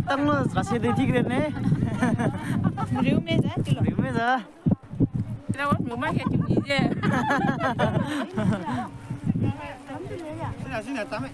tăng nó là xe đi thích đến đấy Riu mê giá chứ đến bây giờ đâu có mua cái chuyện gì chứ xin là tắm ấy.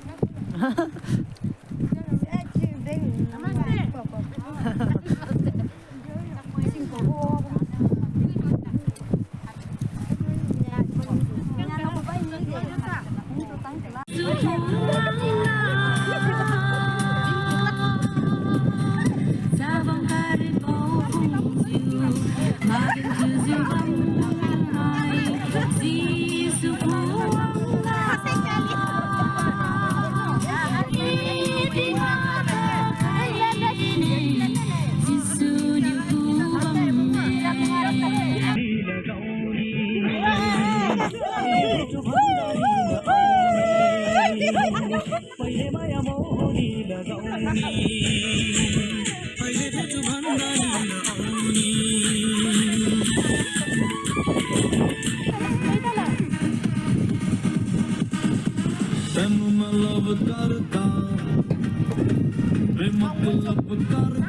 ਤੈਨੂੰ ਮੈਂ ਲਵ ਕਰਦਾ ਵੇ ਮਤਲਬ ਕਰਦਾ